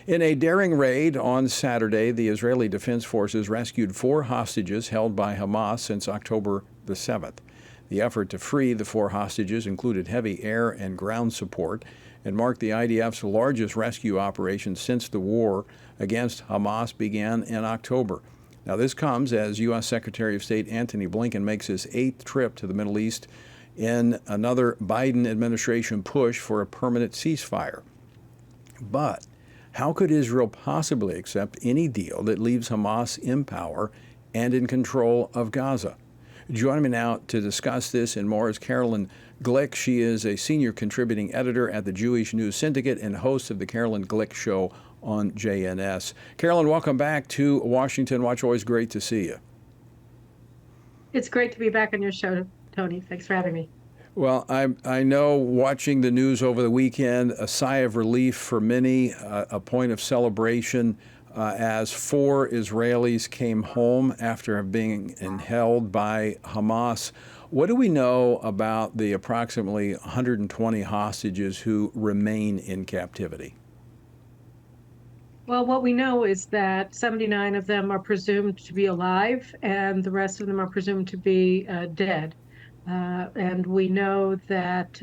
In a daring raid on Saturday, the Israeli Defense Forces rescued 4 hostages held by Hamas since October the 7th. The effort to free the 4 hostages included heavy air and ground support and marked the IDF's largest rescue operation since the war against Hamas began in October. Now, this comes as U.S. Secretary of State Antony Blinken makes his 8th trip to the Middle East in another Biden administration push for a permanent ceasefire. But how could Israel possibly accept any deal that leaves Hamas in power and in control of Gaza? Joining me now to discuss this and more is Carolyn Glick. She is a senior contributing editor at the Jewish News Syndicate and host of the Carolyn Glick Show on JNS. Carolyn, welcome back to Washington Watch. Always great to see you. It's great to be back on your show, Tony. Thanks for having me. Well, I know watching the news over the weekend, a sigh of relief for many, a point of celebration as 4 Israelis came home after being held by Hamas. What do we know about the approximately 120 hostages who remain in captivity? Well, what we know is that 79 of them are presumed to be alive, and the rest of them are presumed to be dead. And we know that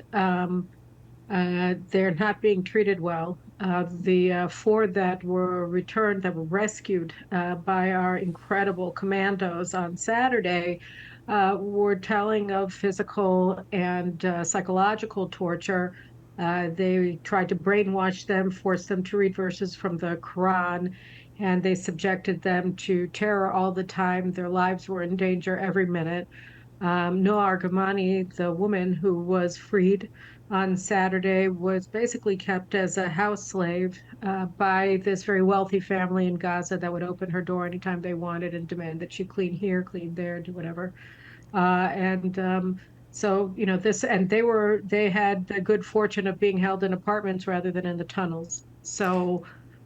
they're not being treated well. The 4 that were returned, that were rescued by our incredible commandos on Saturday, were telling of physical and psychological torture. They tried to brainwash them, force them to read verses from the Quran, and they subjected them to terror all the time. Their lives were in danger every minute. Noa Argamani, the woman who was freed on Saturday, was basically kept as a house slave by this very wealthy family in Gaza that would open her door anytime they wanted and demand that she clean here, clean there, do whatever. So, you know, they had the good fortune of being held in apartments rather than in the tunnels. So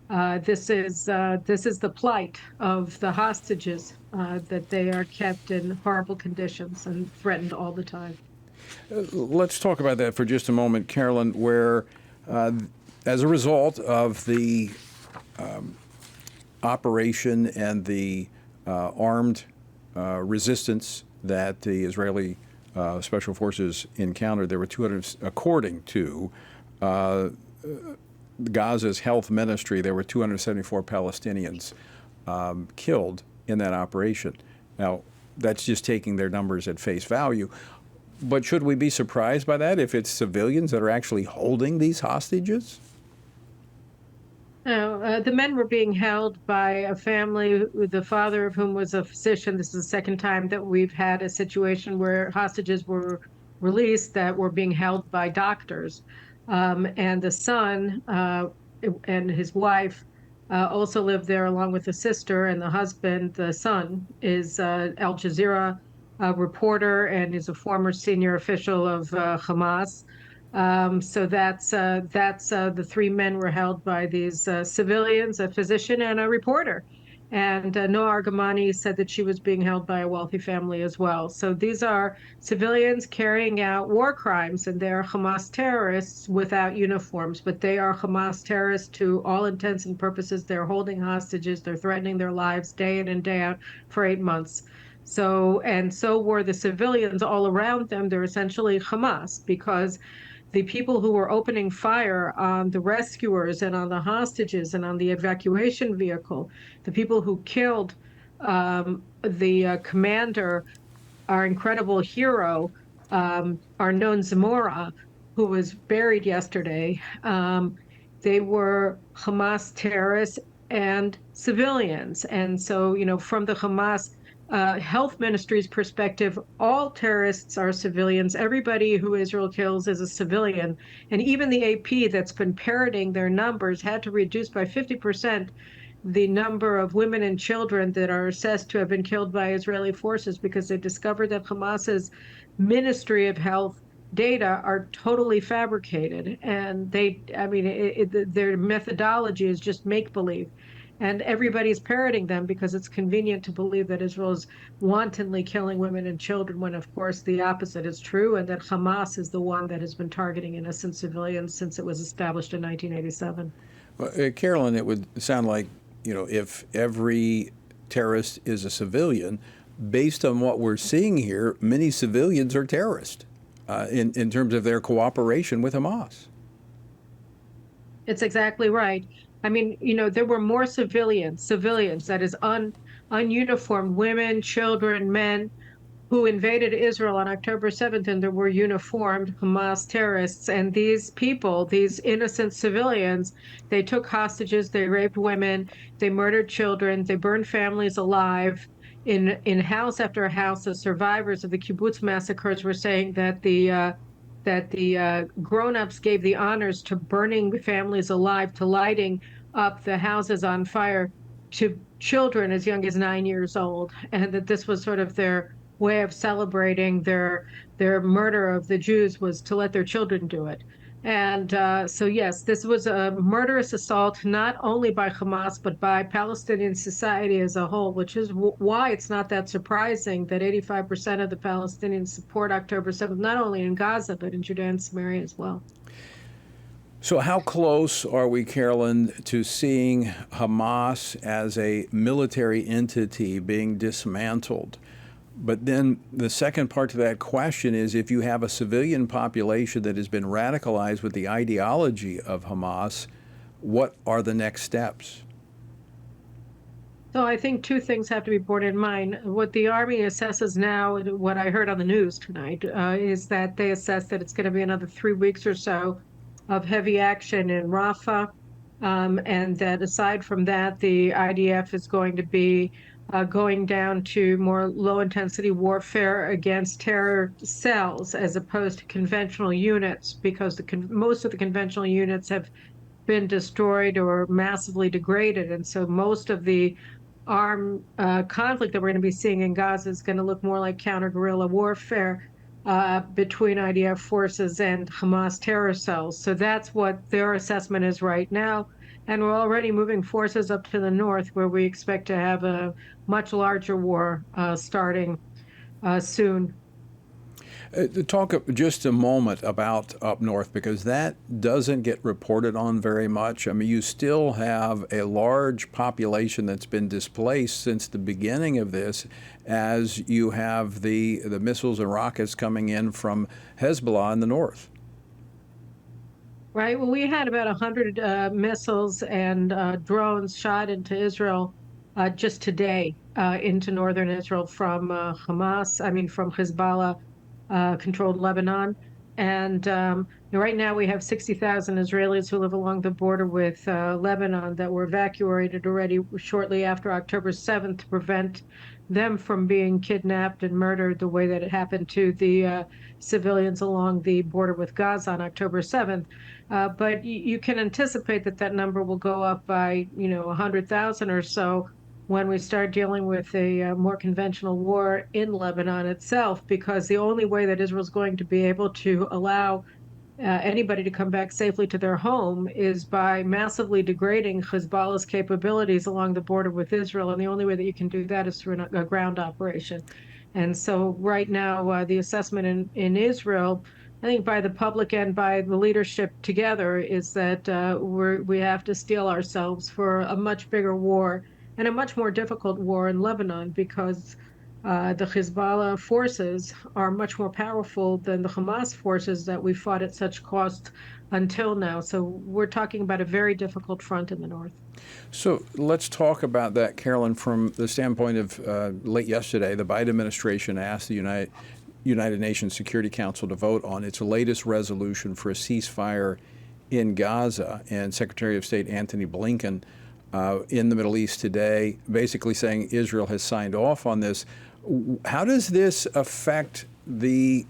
this is the plight of the hostages, that they are kept in horrible conditions and threatened all the time. Let's talk about that for just a moment, Carolyn, where as a result of the operation and the armed resistance that the Israeli Special Forces encountered, there were 200, according to Gaza's health ministry, there were 274 Palestinians killed in that operation. Now, that's just taking their numbers at face value. But should we be surprised by that if it's civilians that are actually holding these hostages? No, the men were being held by a family, the father of whom was a physician. This is the second time that we've had a situation where hostages were released that were being held by doctors. And the son and his wife also lived there along with the sister, and the husband, the son, is Al Jazeera reporter and is a former senior official of Hamas. So that's the 3 men were held by these civilians, a physician and a reporter. And Noa Argamani said that she was being held by a wealthy family as well. So these are civilians carrying out war crimes, and they're Hamas terrorists without uniforms, but they are Hamas terrorists to all intents and purposes. They're holding hostages. They're threatening their lives day in and day out for 8 months. So were the civilians all around them. They're essentially Hamas, because the people who were opening fire on the rescuers and on the hostages and on the evacuation vehicle, the people who killed the commander, our incredible hero, Arnon Zamora, who was buried yesterday, they were Hamas terrorists and civilians. And so, you know, from the Hamas health ministry's perspective, all terrorists are civilians. Everybody who Israel kills is a civilian. And even the AP, that's been parroting their numbers, had to reduce by 50% the number of women and children that are assessed to have been killed by Israeli forces, because they discovered that Hamas's Ministry of Health data are totally fabricated. And their methodology is just make-believe. And everybody's parroting them because it's convenient to believe that Israel is wantonly killing women and children, when, of course, the opposite is true, and that Hamas is the one that has been targeting innocent civilians since it was established in 1987. Well, Carolyn, it would sound like, if every terrorist is a civilian, based on what we're seeing here, many civilians are terrorists in terms of their cooperation with Hamas. It's exactly right. I mean, there were more civilians, that is ununiformed women, children, men who invaded Israel on October 7th, and there were uniformed Hamas terrorists. And these people, these innocent civilians, they took hostages, they raped women, they murdered children, they burned families alive. In house after house, the survivors of the kibbutz massacres were saying that the grown-ups gave the honors to burning families alive, to lighting up the houses on fire, to children as young as 9 years old, and that this was sort of their way of celebrating their murder of the Jews, was to let their children do it. And so, yes, this was a murderous assault, not only by Hamas, but by Palestinian society as a whole, which is why it's not that surprising that 85% of the Palestinians support October 7th, not only in Gaza, but in Judea and Samaria as well. So, how close are we, Carolyn, to seeing Hamas as a military entity being dismantled? But then the second part to that question is, if you have a civilian population that has been radicalized with the ideology of Hamas, what are the next steps? So I think two things have to be borne in mind. What the Army assesses now, what I heard on the news tonight, is that they assess that it's going to be another 3 weeks or so of heavy action in Rafah, and that aside from that, the IDF is going to be going down to more low-intensity warfare against terror cells as opposed to conventional units, because most of the conventional units have been destroyed or massively degraded. And so most of the armed conflict that we're going to be seeing in Gaza is going to look more like counter-guerrilla warfare between IDF forces and Hamas terror cells. So that's what their assessment is right now. And we're already moving forces up to the north, where we expect to have a much larger war starting soon. Talk just a moment about up north, because that doesn't get reported on very much. I mean, you still have a large population that's been displaced since the beginning of this, as you have the missiles and rockets coming in from Hezbollah in the north. Right. Well, we had about 100 missiles and drones shot into Israel just today, into northern Israel from from Hezbollah controlled Lebanon. And right now we have 60,000 Israelis who live along the border with Lebanon that were evacuated already shortly after October 7th to prevent them from being kidnapped and murdered the way that it happened to the civilians along the border with Gaza on October 7th. But you can anticipate that that number will go up by, 100,000 or so when we start dealing with a more conventional war in Lebanon itself, because the only way that Israel's going to be able to allow anybody to come back safely to their home is by massively degrading Hezbollah's capabilities along the border with Israel. And the only way that you can do that is through a ground operation. And so right now, the assessment in Israel, I think by the public and by the leadership together, is that we have to steel ourselves for a much bigger war and a much more difficult war in Lebanon, because the Hezbollah forces are much more powerful than the Hamas forces that we fought at such cost until now. So we're talking about a very difficult front in the north. So let's talk about that, Carolyn, from the standpoint of late yesterday. The Biden administration asked the United Nations Security Council to vote on its latest resolution for a ceasefire in Gaza, and Secretary of State Antony Blinken in the Middle East today, basically saying Israel has signed off on this. How does this affect the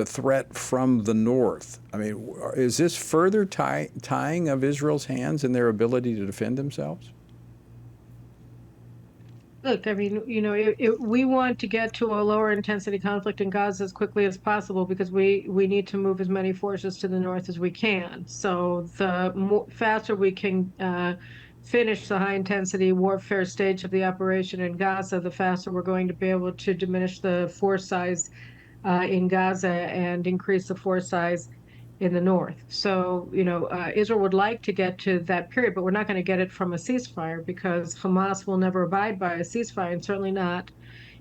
threat from the north? I mean, is this further tying of Israel's hands in their ability to defend themselves? Look, I mean, we want to get to a lower intensity conflict in Gaza as quickly as possible, because we need to move as many forces to the north as we can. So the faster we can finish the high intensity warfare stage of the operation in Gaza, the faster we're going to be able to diminish the force size in Gaza and increase the force size in the north. So, Israel would like to get to that period, but we're not going to get it from a ceasefire because Hamas will never abide by a ceasefire, and certainly not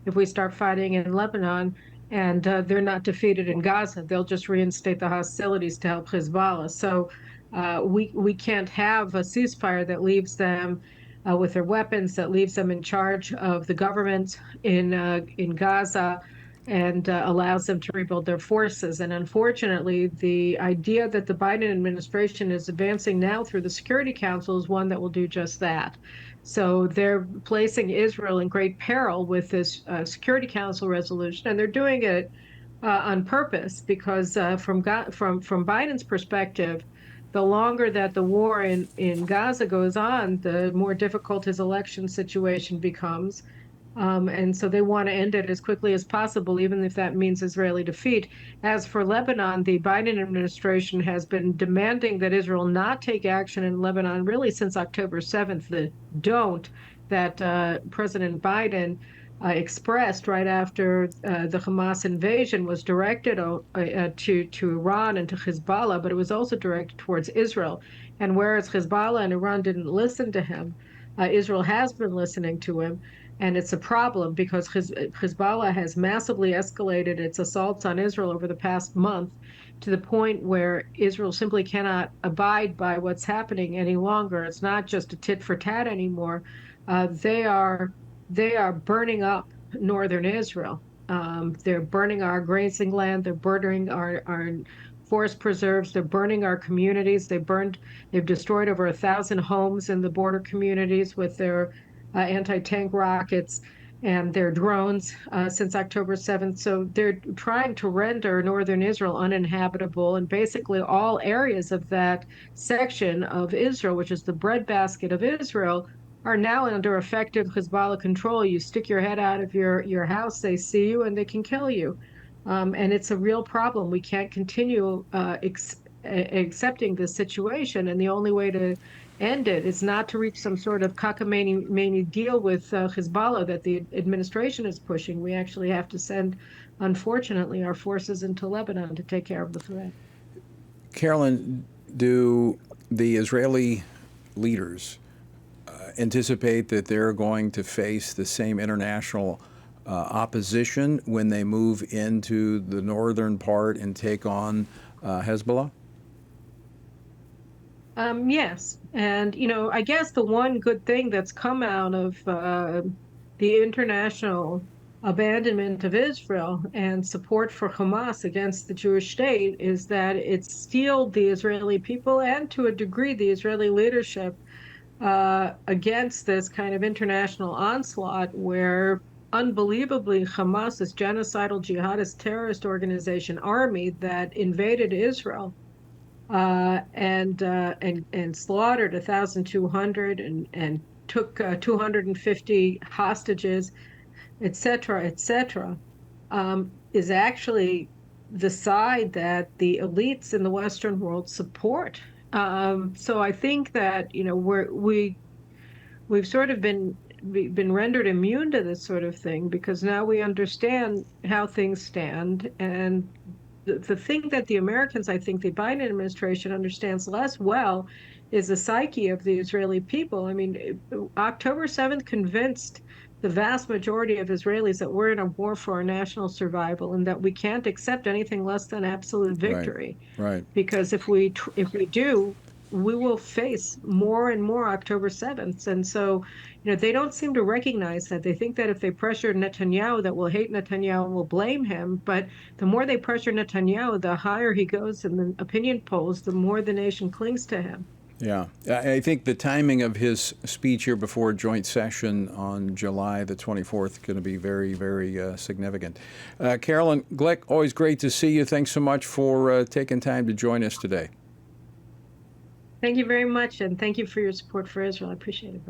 if we start fighting in Lebanon and they're not defeated in Gaza. They'll just reinstate the hostilities to help Hezbollah. So we can't have a ceasefire that leaves them with their weapons, that leaves them in charge of the government in Gaza, and allows them to rebuild their forces. And unfortunately, the idea that the Biden administration is advancing now through the Security Council is one that will do just that. So they're placing Israel in great peril with this Security Council resolution, and they're doing it on purpose because from Biden's perspective, the longer that the war in Gaza goes on, the more difficult his election situation becomes. And so they want to end it as quickly as possible, even if that means Israeli defeat. As for Lebanon, the Biden administration has been demanding that Israel not take action in Lebanon really since October 7th, the don't that President Biden expressed right after the Hamas invasion was directed to Iran and to Hezbollah, but it was also directed towards Israel. And whereas Hezbollah and Iran didn't listen to him, Israel has been listening to him. And it's a problem because Hezbollah has massively escalated its assaults on Israel over the past month to the point where Israel simply cannot abide by what's happening any longer. It's not just a tit for tat anymore. They are burning up northern Israel. They're burning our grazing land. They're burning our forest preserves. They're burning our communities. They've destroyed over 1,000 homes in the border communities with their anti-tank rockets and their drones since October 7th. So they're trying to render northern Israel uninhabitable, and basically all areas of that section of Israel, which is the breadbasket of Israel, are now under effective Hezbollah control. You stick your head out of your house, they see you, and they can kill you. And it's a real problem. We can't continue accepting this situation, and the only way to end it is not to reach some sort of cockamamie deal with Hezbollah that the administration is pushing. We actually have to send, unfortunately, our forces into Lebanon to take care of the threat. Carolyn, do the Israeli leaders anticipate that they're going to face the same international opposition when they move into the northern part and take on Hezbollah? Yes. And, I guess the one good thing that's come out of the international abandonment of Israel and support for Hamas against the Jewish state is that it's steeled the Israeli people and, to a degree, the Israeli leadership against this kind of international onslaught where, unbelievably, Hamas, this genocidal jihadist terrorist organization army that invaded Israel and slaughtered 1,200 and took 250 hostages, et cetera, is actually the side that the elites in the Western world support. So I think that we've sort of been rendered immune to this sort of thing because now we understand how things stand. And the thing that the Americans, I think the Biden administration understands less well is the psyche of the Israeli people. I mean, October 7th convinced the vast majority of Israelis that we're in a war for our national survival and that we can't accept anything less than absolute victory. Right. Because if we do, we will face more and more October 7th. And so, they don't seem to recognize that. They think that if they pressure Netanyahu, that we'll hate Netanyahu and we'll blame him. But the more they pressure Netanyahu, the higher he goes in the opinion polls, the more the nation clings to him. Yeah. I think the timing of his speech here before a joint session on July the 24th is going to be very, very significant. Carolyn Glick, always great to see you. Thanks so much for taking time to join us today. Thank you very much, and thank you for your support for Israel. I appreciate it very much.